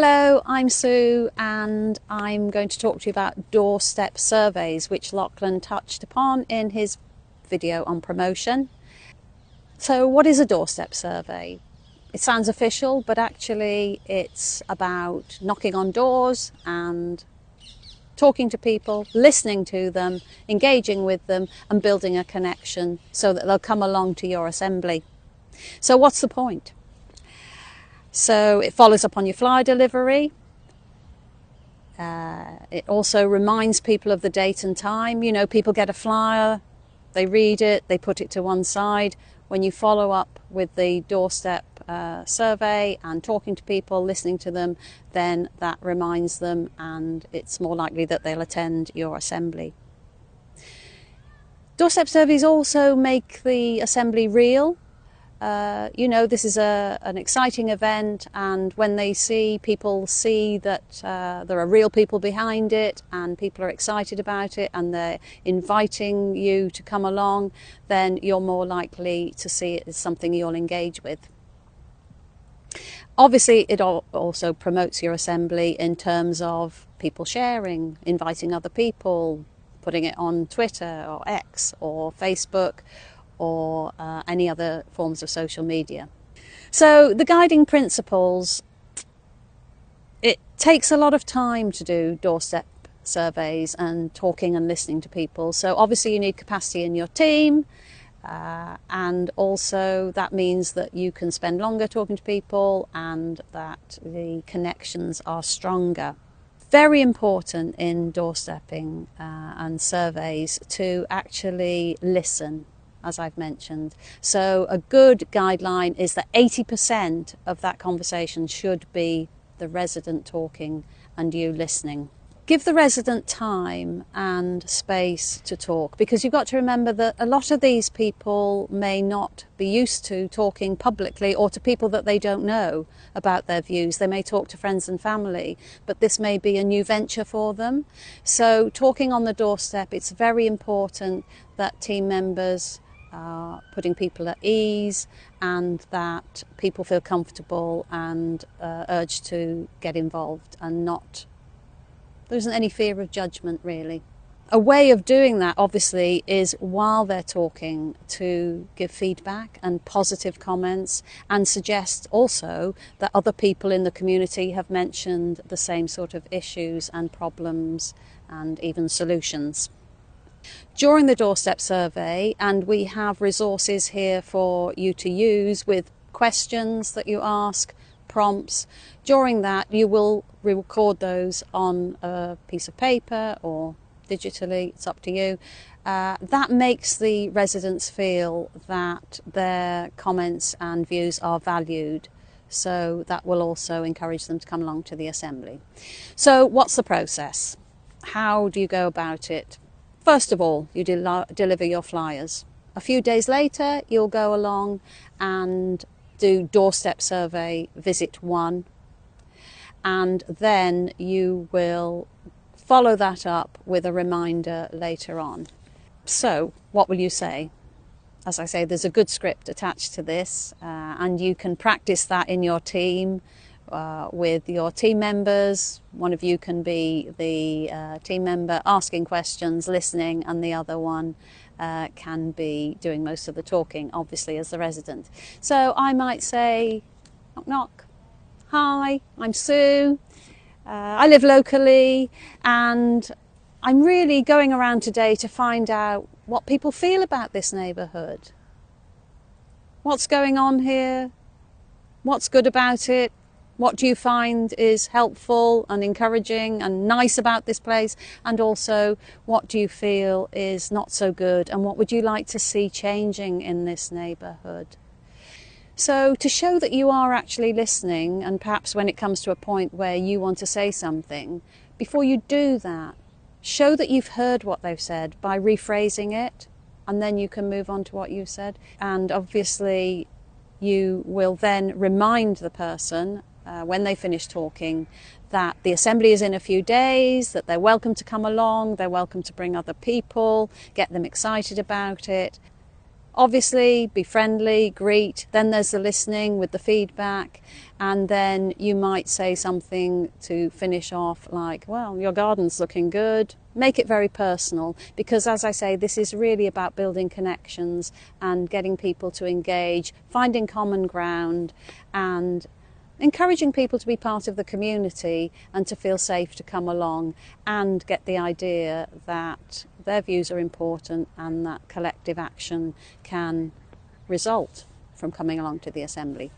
Hello, I'm Sue and I'm going to talk to you about Doorstep Surveys, which Lachlan touched upon in his video on promotion. So what is a doorstep survey? It sounds official, but actually it's about knocking on doors and talking to people, listening to them, engaging with them and building a connection so that they'll come along to your assembly. So what's the point? So it follows up on your flyer delivery. It also reminds people of the date and time. You know, people get a flyer, they read it, they put it to one side. When you follow up with the doorstep survey and talking to people, listening to them, then that reminds them and it's more likely that they'll attend your assembly. Doorstep surveys also make the assembly real. This is an exciting event, and when people see that there are real people behind it and people are excited about it and they're inviting you to come along, then you're more likely to see it as something you'll engage with. Obviously, it also promotes your assembly in terms of people sharing, inviting other people, putting it on Twitter or X or Facebook, or any other forms of social media. So the guiding principles, it takes a lot of time to do doorstep surveys and talking and listening to people. So obviously you need capacity in your team, and also that means that you can spend longer talking to people and that the connections are stronger. Very important in doorstepping and surveys to actually listen, as I've mentioned. So a good guideline is that 80% of that conversation should be the resident talking and you listening. Give the resident time and space to talk, because you've got to remember that a lot of these people may not be used to talking publicly or to people that they don't know about their views. They may talk to friends and family, but this may be a new venture for them. So talking on the doorstep, it's very important that team members are putting people at ease and that people feel comfortable and urged to get involved, and there isn't any fear of judgment really. A way of doing that obviously is while they're talking to give feedback and positive comments, and suggest also that other people in the community have mentioned the same sort of issues and problems and even solutions. During the doorstep survey, and we have resources here for you to use with questions that you ask, prompts. During that you will record those on a piece of paper or digitally, it's up to you. That makes the residents feel that their comments and views are valued, so that will also encourage them to come along to the assembly. So what's the process? How do you go about it? First of all, you deliver your flyers. A few days later, you'll go along and do doorstep survey visit 1, and then you will follow that up with a reminder later on. So what will you say? As I say, there's a good script attached to this, and you can practice that in your team with your team members. One of you can be the team member asking questions, listening, and the other one can be doing most of the talking, obviously, as the resident. So I might say, knock knock, hi, I'm Sue, I live locally, and I'm really going around today to find out what people feel about this neighbourhood. What's going on here? What's good about it? What do you find is helpful and encouraging and nice about this place? And also, what do you feel is not so good? And what would you like to see changing in this neighbourhood? So to show that you are actually listening, and perhaps when it comes to a point where you want to say something, before you do that, show that you've heard what they've said by rephrasing it, and then you can move on to what you said. And obviously, you will then remind the person when they finish talking that the assembly is in a few days, that they're welcome to come along, they're welcome to bring other people, get them excited about it. Obviously, be friendly, greet, then there's the listening with the feedback, and then you might say something to finish off like, well, your garden's looking good. Make it very personal, because as I say, this is really about building connections and getting people to engage, finding common ground, and encouraging people to be part of the community and to feel safe to come along and get the idea that their views are important and that collective action can result from coming along to the assembly.